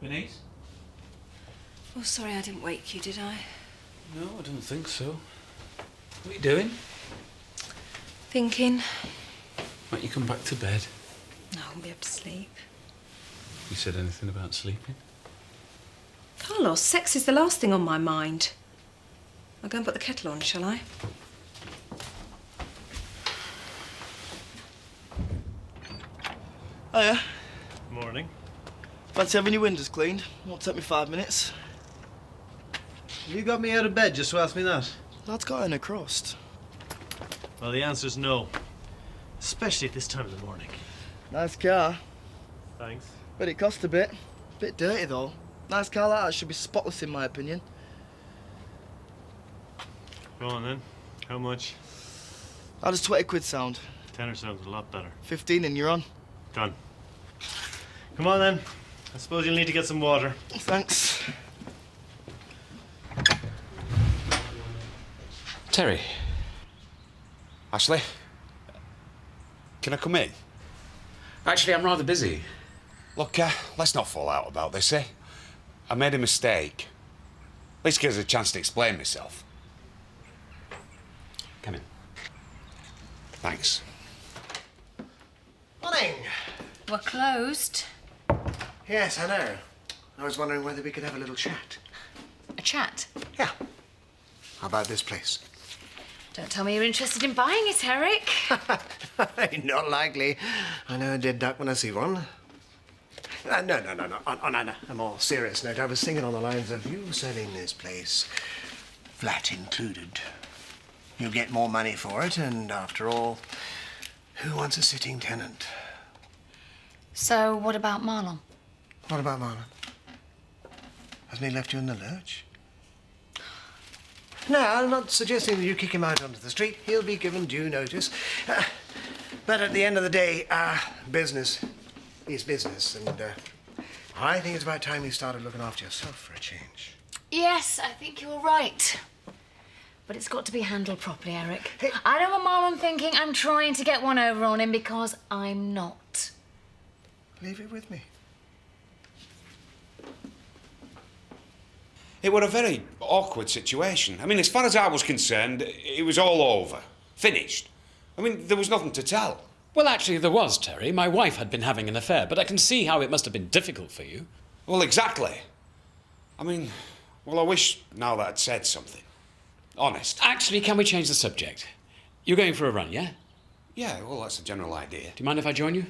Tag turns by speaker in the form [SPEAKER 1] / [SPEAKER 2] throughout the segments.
[SPEAKER 1] Bernice?
[SPEAKER 2] Oh, sorry, I didn't wake you, did I?
[SPEAKER 1] No, I don't think so. What are you doing?
[SPEAKER 2] Thinking.
[SPEAKER 1] Might you come back to bed?
[SPEAKER 2] No, I won't be able to sleep.
[SPEAKER 1] You said anything about sleeping?
[SPEAKER 2] Carlos, sex is the last thing on my mind. I'll go and put the kettle on, shall I?
[SPEAKER 3] Hiya.
[SPEAKER 4] Morning.
[SPEAKER 3] Fancy having your windows cleaned? Won't take me 5 minutes.
[SPEAKER 5] You got me out of bed just to ask me that?
[SPEAKER 3] Lad's got in a crust.
[SPEAKER 4] Well, the answer's no. Especially at this time of the morning.
[SPEAKER 3] Nice car.
[SPEAKER 4] Thanks.
[SPEAKER 3] But it cost a bit. Bit dirty, though. Nice car like that should be spotless, in my opinion.
[SPEAKER 4] Go on, then. How much?
[SPEAKER 3] How does 20 quid sound?
[SPEAKER 4] Tenner sounds a lot better.
[SPEAKER 3] 15 and you're on.
[SPEAKER 4] Done. Come on, then. I suppose you'll need to get some water.
[SPEAKER 3] Thanks.
[SPEAKER 6] Terry. Ashley. Can I come in? Actually, I'm rather busy. Look, let's not fall out about this, eh? I made a mistake. At least give us a chance to explain myself. Come in. Thanks.
[SPEAKER 5] Morning.
[SPEAKER 2] We're closed.
[SPEAKER 5] Yes, I know. I was wondering whether we could have a little chat.
[SPEAKER 2] A chat?
[SPEAKER 5] Yeah. How about this place?
[SPEAKER 2] Don't tell me you're interested in buying it, Eric.
[SPEAKER 5] Not likely. I know a dead duck when I see one. No. On a more serious note, I was thinking on the lines of you selling this place, flat included. You get more money for it, and after all, who wants a sitting tenant?
[SPEAKER 2] So, what about Marlon?
[SPEAKER 5] What about Marlon? Hasn't he left you in the lurch? No, I'm not suggesting that you kick him out onto the street. He'll be given due notice. But at the end of the day, business is business, and I think it's about time you started looking after yourself for a change.
[SPEAKER 2] Yes, I think you're right. But it's got to be handled properly, Eric.
[SPEAKER 5] Hey.
[SPEAKER 2] I don't want Marlon thinking I'm trying to get one over on him, because I'm not.
[SPEAKER 5] Leave it with me.
[SPEAKER 6] It was a very awkward situation. I mean, as far as I was concerned, it was all over. Finished. I mean, there was nothing to tell.
[SPEAKER 7] Well, actually, there was, Terry. My wife had been having an affair, but I can see how it must have been difficult for you.
[SPEAKER 6] Well, exactly. I mean, well, I wish now that I'd said something. Honest.
[SPEAKER 7] Actually, can we change the subject? You're going for a run, yeah?
[SPEAKER 6] Yeah, well, that's the general idea.
[SPEAKER 7] Do you mind if I join you?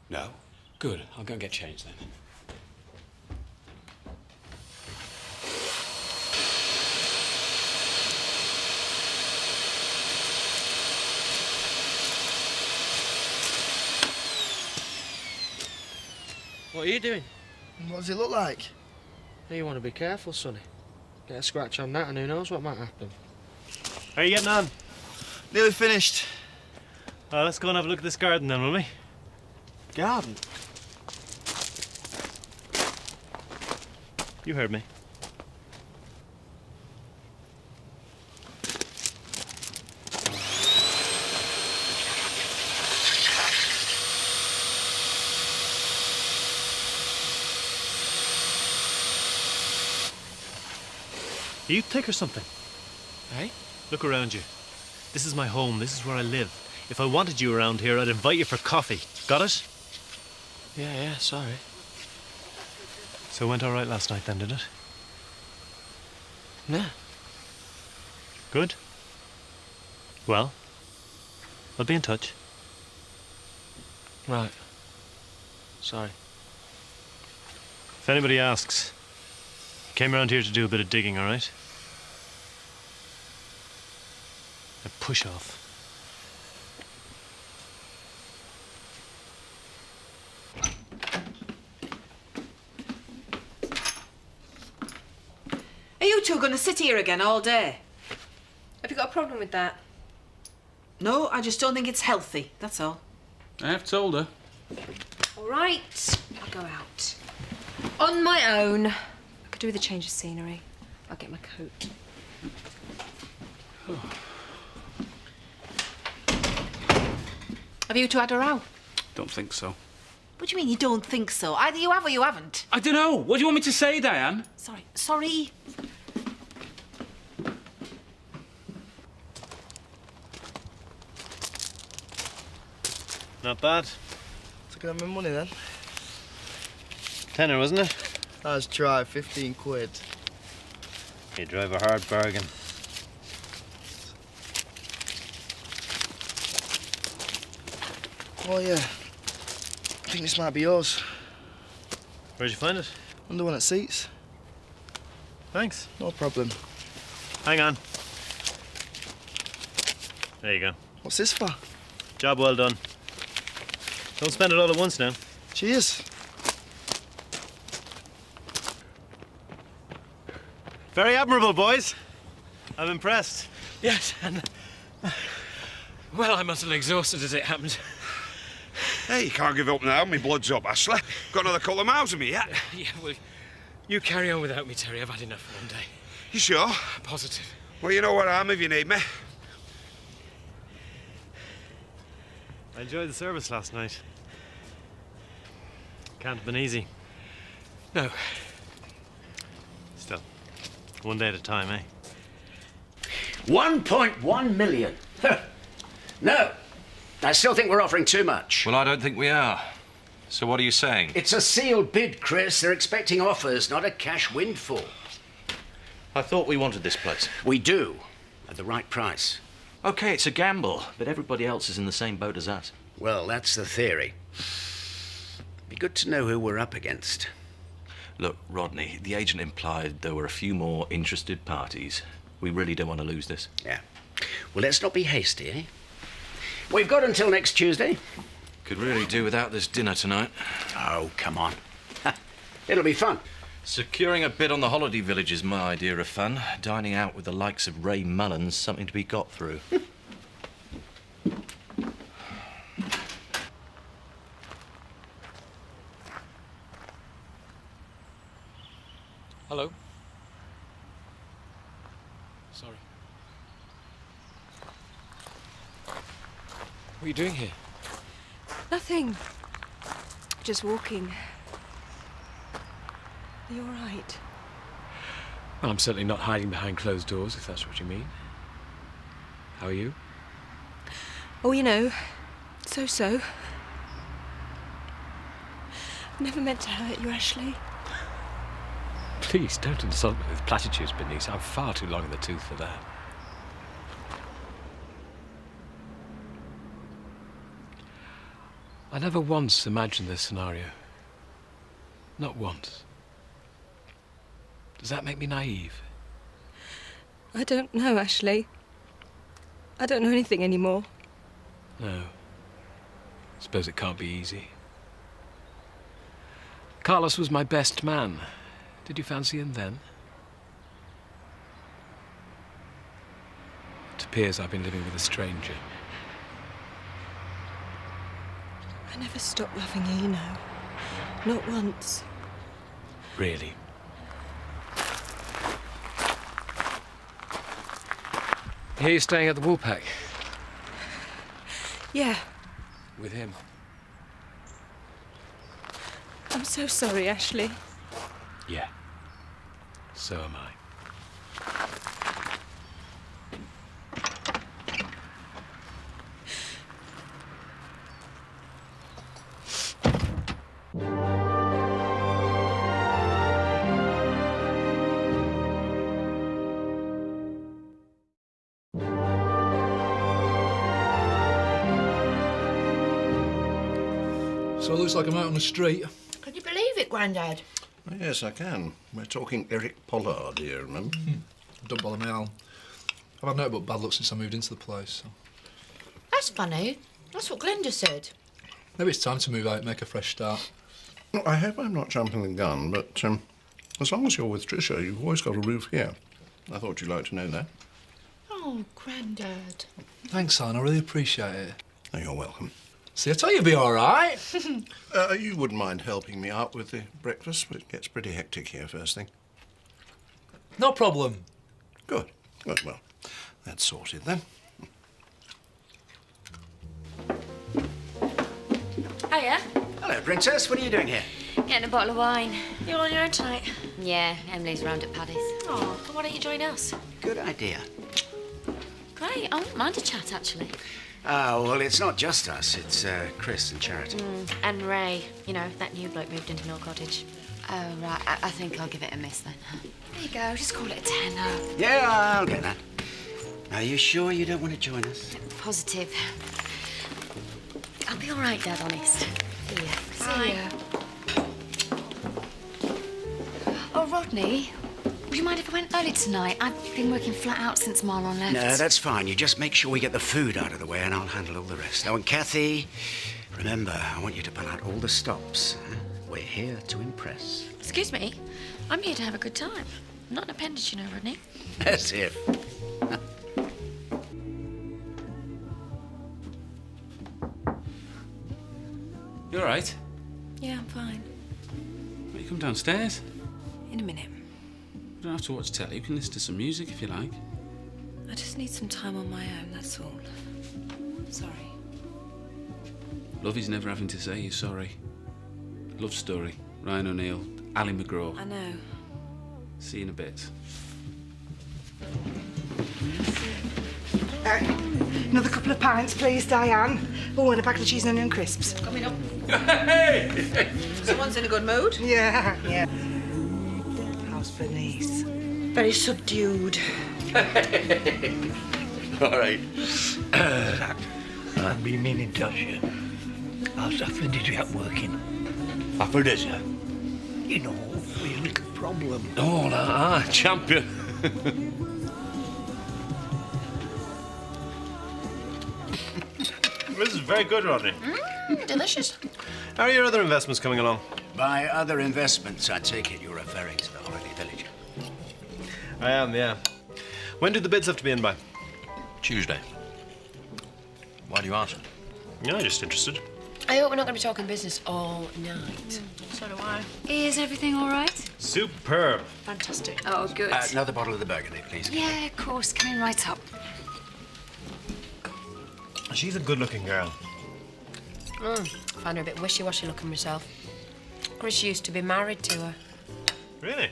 [SPEAKER 6] No.
[SPEAKER 7] Good. I'll go and get changed then.
[SPEAKER 8] What are you doing?
[SPEAKER 3] What does it look like?
[SPEAKER 8] You want to be careful, Sonny. Get a scratch on that and who knows what might happen.
[SPEAKER 4] How are you getting on?
[SPEAKER 3] Nearly finished.
[SPEAKER 4] Let's go and have a look at this garden then, will we?
[SPEAKER 3] Garden?
[SPEAKER 4] You heard me. Are you thick or something?
[SPEAKER 8] Hey?
[SPEAKER 4] Look around you. This is my home. This is where I live. If I wanted you around here, I'd invite you for coffee. Got it?
[SPEAKER 8] Yeah, sorry.
[SPEAKER 4] So it went all right last night then, did it?
[SPEAKER 8] No.
[SPEAKER 4] Good. Well, I'll be in touch.
[SPEAKER 8] Right. Sorry.
[SPEAKER 4] If anybody asks, I came around here to do a bit of digging, all right? Now push off.
[SPEAKER 9] Are you two going to sit here again all day?
[SPEAKER 2] Have you got a problem with that?
[SPEAKER 9] No, I just don't think it's healthy, that's all.
[SPEAKER 1] I have told her.
[SPEAKER 2] All right, I'll go out. On my own. I could do with a change of scenery. I'll get my coat.
[SPEAKER 9] Have you two had a row?
[SPEAKER 1] Don't think so.
[SPEAKER 9] What do you mean you don't think so? Either you have or you haven't.
[SPEAKER 7] I don't know. What do you want me to say, Diane?
[SPEAKER 9] Sorry.
[SPEAKER 4] Not bad.
[SPEAKER 3] Took out my money then.
[SPEAKER 4] Tenner, wasn't it?
[SPEAKER 3] Nice try, 15 quid.
[SPEAKER 4] You drove a hard bargain.
[SPEAKER 3] Oh, yeah. I think this might be yours.
[SPEAKER 4] Where'd you find it?
[SPEAKER 3] Under one at seats.
[SPEAKER 4] Thanks.
[SPEAKER 3] No problem.
[SPEAKER 4] Hang on. There you go.
[SPEAKER 3] What's this for?
[SPEAKER 4] Job well done. Don't spend it all at once now.
[SPEAKER 3] Cheers.
[SPEAKER 4] Very admirable, boys. I'm impressed.
[SPEAKER 7] Yes, and... well, I'm utterly exhausted as it happened.
[SPEAKER 6] Hey, you can't give up now. My blood's up, Ashley. Got another couple of miles of me yet.
[SPEAKER 7] Yeah, well, you carry on without me, Terry. I've had enough for one day.
[SPEAKER 6] You sure?
[SPEAKER 7] Positive.
[SPEAKER 6] Well, you know where I am if you need me.
[SPEAKER 4] I enjoyed the service last night. Can't have been easy.
[SPEAKER 7] No.
[SPEAKER 4] Still, one day at a time, eh?
[SPEAKER 10] 1.1 million. No. I still think we're offering too much.
[SPEAKER 1] Well, I don't think we are. So what are you saying?
[SPEAKER 10] It's a sealed bid, Chris. They're expecting offers, not a cash windfall.
[SPEAKER 1] I thought we wanted this place.
[SPEAKER 10] We do, at the right price.
[SPEAKER 1] OK, it's a gamble, but everybody else is in the same boat as us.
[SPEAKER 10] Well, that's the theory. Be good to know who we're up against.
[SPEAKER 1] Look, Rodney, the agent implied there were a few more interested parties. We really don't want to lose this.
[SPEAKER 10] Yeah. Well, let's not be hasty, eh? We've got until next Tuesday.
[SPEAKER 1] Could really do without this dinner tonight.
[SPEAKER 10] Oh, come on. It'll be fun.
[SPEAKER 1] Securing a bid on the holiday village is my idea of fun. Dining out with the likes of Ray Mullins, something to be got through.
[SPEAKER 7] Hello? Sorry. What are you doing here?
[SPEAKER 2] Nothing. Just walking. Are you all right?
[SPEAKER 7] Well, I'm certainly not hiding behind closed doors, if that's what you mean. How are you?
[SPEAKER 2] Oh, you know, so-so. Never meant to hurt you, Ashley.
[SPEAKER 7] Please, don't insult me with platitudes, Bernice. I'm far too long in the tooth for that. I never once imagined this scenario. Not once. Does that make me naive?
[SPEAKER 2] I don't know, Ashley. I don't know anything anymore.
[SPEAKER 7] No. Suppose it can't be easy. Carlos was my best man. Did you fancy him then? It appears I've been living with a stranger.
[SPEAKER 2] I never stopped loving you, you know. Not once.
[SPEAKER 7] Really? Here you're staying at the Woolpack?
[SPEAKER 2] Yeah.
[SPEAKER 7] With him?
[SPEAKER 2] I'm so sorry, Ashley.
[SPEAKER 7] Yeah. So am I.
[SPEAKER 11] So it looks like I'm out on the street.
[SPEAKER 9] Can you believe it, Grandad?
[SPEAKER 5] Yes, I can. We're talking Eric Pollard here, remember?
[SPEAKER 11] Don't bother me, Al. I've had nothing but bad luck since I moved into the place. So.
[SPEAKER 9] That's funny. That's what Glenda said.
[SPEAKER 11] Maybe it's time to move out, make a fresh start.
[SPEAKER 5] Well, I hope I'm not jumping the gun, but as long as you're with Tricia, you've always got a roof here. I thought you'd like to know that.
[SPEAKER 9] Oh, Grandad.
[SPEAKER 11] Thanks, Anne. I really appreciate it.
[SPEAKER 5] Oh, you're welcome.
[SPEAKER 11] See, I tell you, you'll be all right.
[SPEAKER 5] You wouldn't mind helping me out with the breakfast, but it gets pretty hectic here first thing.
[SPEAKER 11] No problem.
[SPEAKER 5] Good. Good. Well, that's sorted then.
[SPEAKER 9] Hiya.
[SPEAKER 10] Hello, Princess. What are you doing here?
[SPEAKER 2] Getting a bottle of wine.
[SPEAKER 12] You on your own tonight?
[SPEAKER 2] Yeah, Emily's round at Paddy's.
[SPEAKER 12] Oh, well, why don't you join us?
[SPEAKER 10] Good idea.
[SPEAKER 12] Great, I wouldn't mind a chat, actually.
[SPEAKER 10] Oh, well, it's not just us. It's Chris and Charity.
[SPEAKER 12] And Ray, you know, that new bloke moved into Mill Cottage.
[SPEAKER 2] Oh, right. I think I'll give it a miss then. There you go. Just call it a tenner.
[SPEAKER 10] Yeah, I'll get that. Are you sure you don't want to join us?
[SPEAKER 2] Positive. I'll be all right, Dad, honest. See ya.
[SPEAKER 12] Bye.
[SPEAKER 2] See ya. Oh, Rodney, would you mind if I went early tonight? I've been working flat out since Marlon left.
[SPEAKER 10] No, that's fine. You just make sure we get the food out of the way and I'll handle all the rest. Oh, and Kathy, remember, I want you to pull out all the stops. Huh? We're here to impress.
[SPEAKER 12] Excuse me, I'm here to have a good time. I'm not an appendage, you know, Rodney.
[SPEAKER 10] As if.
[SPEAKER 6] You all right?
[SPEAKER 12] Yeah, I'm fine.
[SPEAKER 6] Will you come downstairs?
[SPEAKER 12] In a minute.
[SPEAKER 6] You don't have to watch telly. You can listen to some music if you like.
[SPEAKER 12] I just need some time on my own, that's all. Sorry.
[SPEAKER 6] Love is never having to say you're sorry. Love story. Ryan O'Neill, Ali McGraw.
[SPEAKER 12] I know.
[SPEAKER 6] See you in a bit.
[SPEAKER 13] Another couple of pints, please, Diane. Oh, and a packet of cheese and onion crisps.
[SPEAKER 9] Coming up.
[SPEAKER 6] Hey!
[SPEAKER 9] Someone's in a good mood.
[SPEAKER 13] Yeah, yeah. How's Bernice? Very subdued.
[SPEAKER 14] All right. I've been meaning to ask you. How's Saffron did you get working? Aphrodisia? You know, your little problem.
[SPEAKER 7] Oh, champion.
[SPEAKER 4] This is very good, Rodney.
[SPEAKER 12] Delicious.
[SPEAKER 4] How are your other investments coming along?
[SPEAKER 10] By other investments, I take it you're referring to the holiday village.
[SPEAKER 4] I am, yeah. When do the bids have to be in by?
[SPEAKER 1] Tuesday. Why do you ask?
[SPEAKER 4] Yeah, just interested.
[SPEAKER 12] I hope we're not going to be talking business all night.
[SPEAKER 9] So do I.
[SPEAKER 2] Is everything all right?
[SPEAKER 4] Superb.
[SPEAKER 9] Fantastic.
[SPEAKER 2] Oh, good.
[SPEAKER 10] Another bottle of the Burgundy, please.
[SPEAKER 2] Yeah, of course. Coming right up.
[SPEAKER 4] She's a good-looking girl.
[SPEAKER 12] I find her a bit wishy-washy looking myself. Chris used to be married to her.
[SPEAKER 4] Really?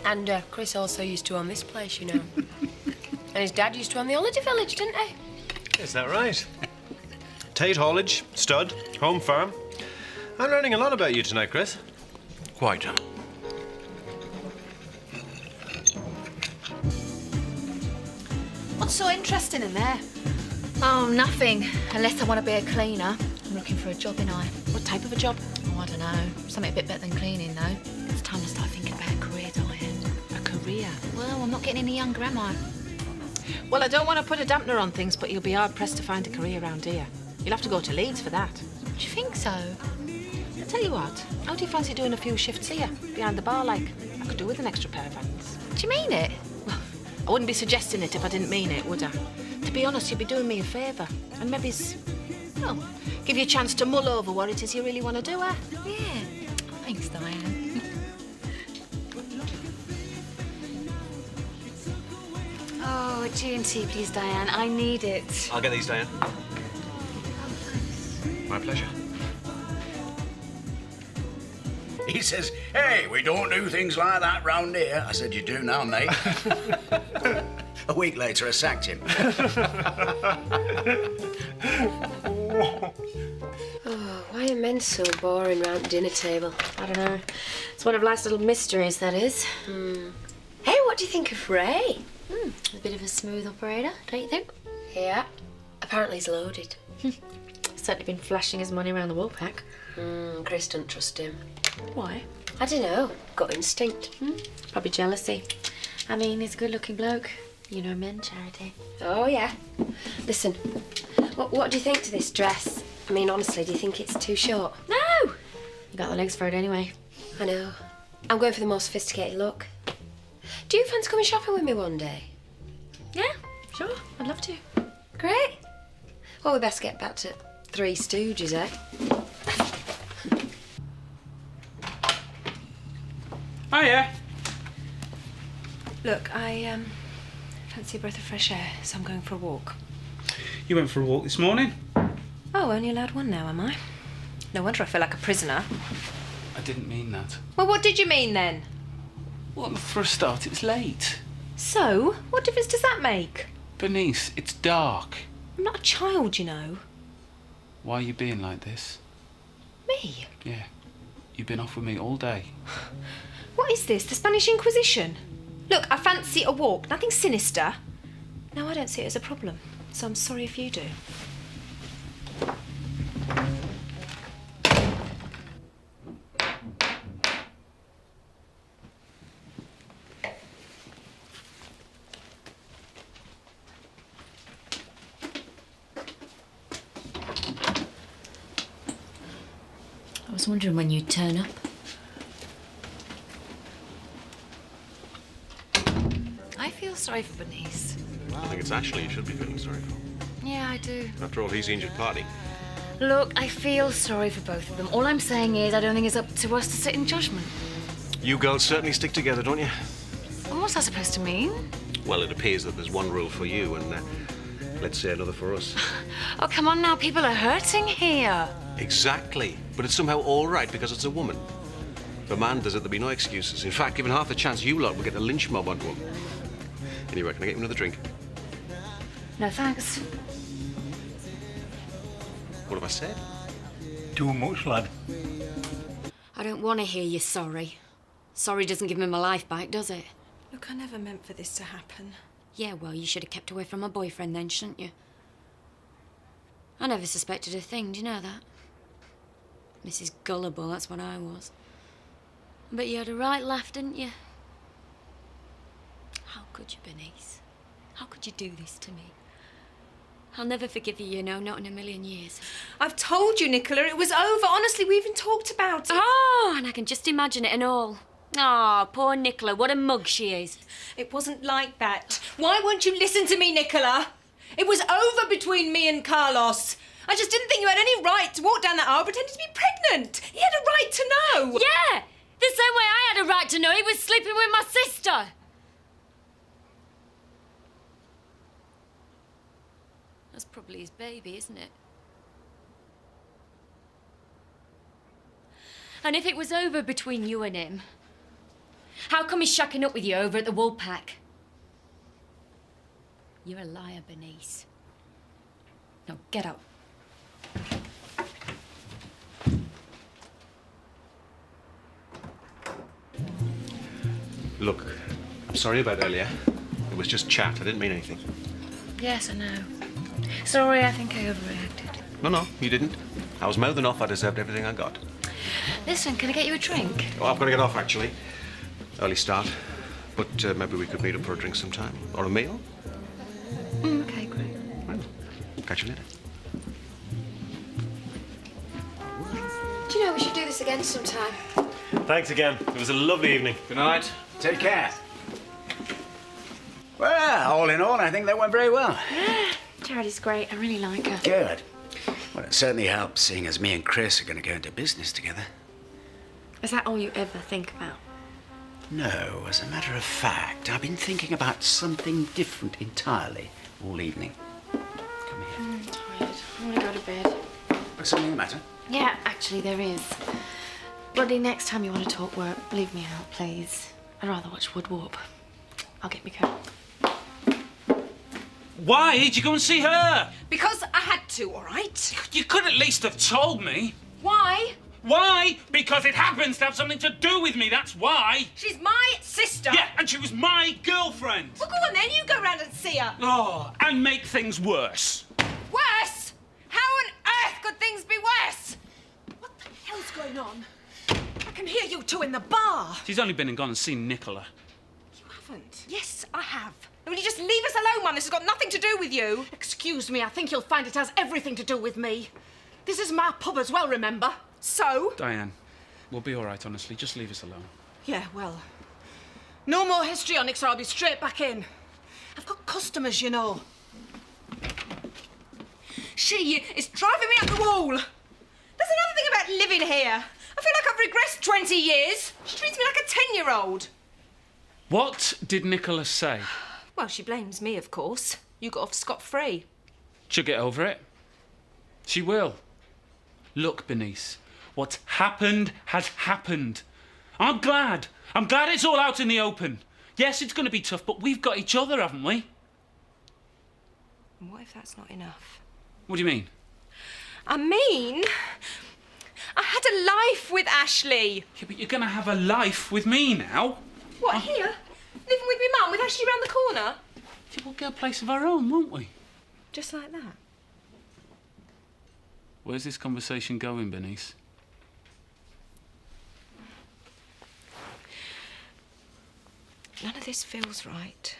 [SPEAKER 12] And Chris also used to own this place, you know. And his dad used to own the holiday village, didn't he?
[SPEAKER 4] Is that right? Tate Haulage, stud, home farm. I'm learning a lot about you tonight, Chris.
[SPEAKER 1] Quite.
[SPEAKER 9] What's so interesting in there?
[SPEAKER 2] Oh, nothing. Unless I want to be a cleaner. I'm looking for a job in I.
[SPEAKER 9] What type of a job?
[SPEAKER 2] Oh, I don't know. Something a bit better than cleaning, though. It's time to start thinking about a career, Diane.
[SPEAKER 9] A career?
[SPEAKER 2] Well, I'm not getting any younger, am I?
[SPEAKER 9] Well, I don't want to put a dampener on things, but you'll be hard-pressed to find a career around here. You'll have to go to Leeds for that.
[SPEAKER 2] Do you think so?
[SPEAKER 9] I'll tell you what, how do you fancy doing a few shifts here, behind the bar, like? I could do with an extra pair of hands.
[SPEAKER 2] Do you mean it?
[SPEAKER 9] Well, I wouldn't be suggesting it if I didn't mean it, would I? To be honest, you'd be doing me a favour. And maybe, well, give you a chance to mull over what it is you really want to do, eh?
[SPEAKER 2] Yeah. Thanks, Diane. Oh, a G&T, please, Diane. I need it.
[SPEAKER 4] I'll get these, Diane.
[SPEAKER 1] My pleasure.
[SPEAKER 10] He says, hey, we don't do things like that round here. I said, you do now, mate. A week later, I sacked him.
[SPEAKER 12] Oh, why are men so boring round the dinner table? I don't know. It's one of life's little mysteries, that is. Hey, what do you think of Ray?
[SPEAKER 2] A bit of a smooth operator, don't you think?
[SPEAKER 12] Yeah. Apparently he's loaded.
[SPEAKER 2] Certainly been flashing his money around the Woolpack.
[SPEAKER 12] Chris doesn't trust him.
[SPEAKER 2] Why?
[SPEAKER 12] I don't know. Got instinct.
[SPEAKER 2] Probably jealousy. I mean, he's a good-looking bloke. You know men, Charity.
[SPEAKER 12] Oh, yeah. Listen, what do you think to this dress? I mean, honestly, do you think it's too short?
[SPEAKER 2] No! You got the legs for it anyway.
[SPEAKER 12] I know. I'm going for the more sophisticated look. Do you fancy coming shopping with me one day?
[SPEAKER 2] Yeah, sure. I'd love to.
[SPEAKER 12] Great. Well, we best get back to Three Stooges, eh?
[SPEAKER 6] Hiya.
[SPEAKER 12] Look, I fancy a breath of fresh air, so I'm going for a walk.
[SPEAKER 6] You went for a walk this morning?
[SPEAKER 12] Oh, only allowed one now, am I?
[SPEAKER 2] No wonder I feel like a prisoner.
[SPEAKER 6] I didn't mean that.
[SPEAKER 2] Well, what did you mean then?
[SPEAKER 6] Well, for a start, it's late.
[SPEAKER 2] So, what difference does that make?
[SPEAKER 6] Bernice, it's dark.
[SPEAKER 2] I'm not a child, you know.
[SPEAKER 6] Why are you being like this?
[SPEAKER 2] Me?
[SPEAKER 6] Yeah. You've been off with me all day.
[SPEAKER 2] What is this, the Spanish Inquisition? Look, I fancy a walk, nothing sinister. No, I don't see it as a problem, so I'm sorry if you do.
[SPEAKER 12] I was wondering when you'd turn up. I feel sorry for Bernice.
[SPEAKER 15] I think it's Ashley you should be feeling sorry for.
[SPEAKER 12] Yeah, I do.
[SPEAKER 15] After all, he's the injured party.
[SPEAKER 12] Look, I feel sorry for both of them. All I'm saying is I don't think it's up to us to sit in judgment.
[SPEAKER 15] You girls certainly stick together, don't you?
[SPEAKER 12] And what's that supposed to mean?
[SPEAKER 15] Well, it appears that there's one rule for you and, let's say, another for us.
[SPEAKER 12] Oh, come on now. People are hurting here.
[SPEAKER 15] Exactly. But it's somehow all right because it's a woman. If a man does it, there'll be no excuses. In fact, given half the chance, you lot will get a lynch mob onto him. Anyway, can I get you another drink?
[SPEAKER 12] No, thanks.
[SPEAKER 15] What have I said?
[SPEAKER 14] Too much, lad.
[SPEAKER 12] I don't want to hear you sorry. Sorry doesn't give me my life back, does it?
[SPEAKER 2] Look, I never meant for this to happen.
[SPEAKER 12] Yeah, well, you should have kept away from my boyfriend then, shouldn't you? I never suspected a thing, do you know that? Mrs. Gullible, that's what I was. But you had a right laugh, didn't you? How could you, Bernice? How could you do this to me? I'll never forgive you, you know, not in a million years.
[SPEAKER 2] I've told you, Nicola, it was over. Honestly, we even talked about it.
[SPEAKER 12] Oh, and I can just imagine it and all. Oh, poor Nicola, what a mug she is.
[SPEAKER 2] It wasn't like that. Why won't you listen to me, Nicola? It was over between me and Carlos. I just didn't think you had any right to walk down that aisle pretending to be pregnant. He had a right to know.
[SPEAKER 12] Yeah, the same way I had a right to know he was sleeping with my sister. That's probably his baby, isn't it? And if it was over between you and him, how come he's shacking up with you over at the Woolpack? You're a liar, Bernice. Now get out.
[SPEAKER 15] Look, I'm sorry about earlier. It was just chat. I didn't mean anything.
[SPEAKER 12] Yes, I know. Sorry, I think I overreacted.
[SPEAKER 15] No, you didn't. I was mouthing off. I deserved everything I got.
[SPEAKER 12] Listen, can I get you a drink?
[SPEAKER 15] Oh, I've got to get off, actually. Early start. But maybe we could meet up for a drink sometime. Or a meal.
[SPEAKER 12] Okay, great.
[SPEAKER 15] Well, catch you later.
[SPEAKER 2] Do you know we should do this again sometime?
[SPEAKER 4] Thanks again. It was a lovely evening.
[SPEAKER 6] Good night.
[SPEAKER 10] Take care. Well, all in all, I think that went very well.
[SPEAKER 12] Yeah, Charity's great. I really like her.
[SPEAKER 10] Good. Well, it certainly helps, seeing as me and Chris are going to go into business together.
[SPEAKER 12] Is that all you ever think about?
[SPEAKER 10] No, as a matter of fact, I've been thinking about something different entirely all evening. Come here.
[SPEAKER 12] I'm tired. I want to go to bed.
[SPEAKER 10] Is something the matter?
[SPEAKER 12] Yeah, actually, there is. Bloody, next time you want to talk work, leave me out, please. I'd rather watch Wood Warp. I'll get my coat.
[SPEAKER 6] Why did you go and see her?
[SPEAKER 2] Because I had to, all right?
[SPEAKER 6] You could at least have told me.
[SPEAKER 2] Why?
[SPEAKER 6] Why? Because it happens to have something to do with me, that's why.
[SPEAKER 2] She's my sister.
[SPEAKER 6] Yeah, and she was my girlfriend.
[SPEAKER 2] Well, go on then, you go round and see her.
[SPEAKER 6] Oh, and make things worse.
[SPEAKER 2] Worse? How on earth could things be worse? What the hell's going on? I can hear you two in the bar.
[SPEAKER 6] She's only been and gone and seen Nicola.
[SPEAKER 2] You haven't? Yes, I have. Will you just leave us alone, Mum? This has got nothing to do with you.
[SPEAKER 9] Excuse me, I think you'll find it has everything to do with me. This is my pub as well, remember?
[SPEAKER 2] So?
[SPEAKER 6] Diane, we'll be all right, honestly. Just leave us alone.
[SPEAKER 9] Yeah, well, no more histrionics or I'll be straight back in. I've got customers, you know.
[SPEAKER 2] She is driving me up the wall. There's another thing about living here. I feel like I've regressed 20 years. She treats me like a 10-year-old.
[SPEAKER 6] What did Nicola say?
[SPEAKER 2] Well, she blames me, of course. You got off scot-free.
[SPEAKER 6] She'll get over it. She will.
[SPEAKER 16] Look, Bernice, what's happened has happened. I'm glad. I'm glad it's all out in the open. Yes, it's going to be tough, but we've got each other, haven't we?
[SPEAKER 2] And what if that's not enough?
[SPEAKER 16] What do you mean?
[SPEAKER 2] I mean, I had a life with Ashley.
[SPEAKER 16] Yeah, but you're going to have a life with me now.
[SPEAKER 2] What, here? Living with me mum, with Ashley round the corner?
[SPEAKER 16] Yeah, we'll get a place of our own, won't we?
[SPEAKER 2] Just like that?
[SPEAKER 16] Where's this conversation going, Bernice?
[SPEAKER 2] None of this feels right.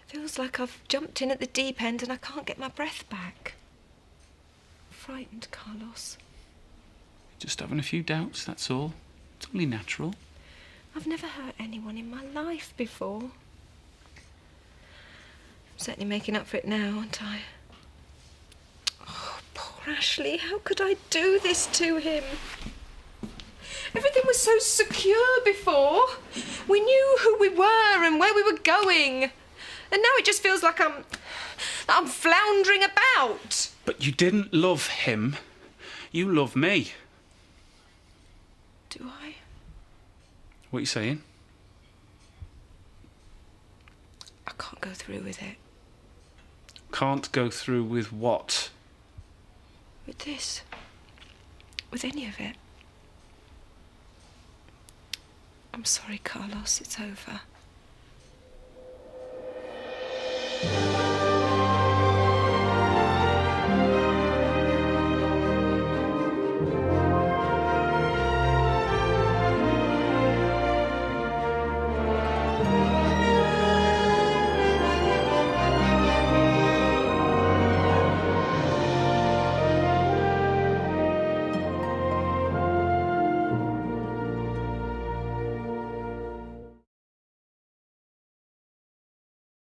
[SPEAKER 2] Feels like I've jumped in at the deep end and I can't get my breath back. I'm frightened, Carlos.
[SPEAKER 16] Just having a few doubts, that's all. It's only natural.
[SPEAKER 2] I've never hurt anyone in my life before. I'm certainly making up for it now, aren't I? Oh, poor Ashley, how could I do this to him? Everything was so secure before. We knew who we were and where we were going. And now it just feels like I'm floundering about.
[SPEAKER 16] But you didn't love him. You love me.
[SPEAKER 2] Do I?
[SPEAKER 16] What are you saying?
[SPEAKER 2] I can't go through with it.
[SPEAKER 16] Can't go through with what?
[SPEAKER 2] With this. With any of it. I'm sorry, Carlos, it's over.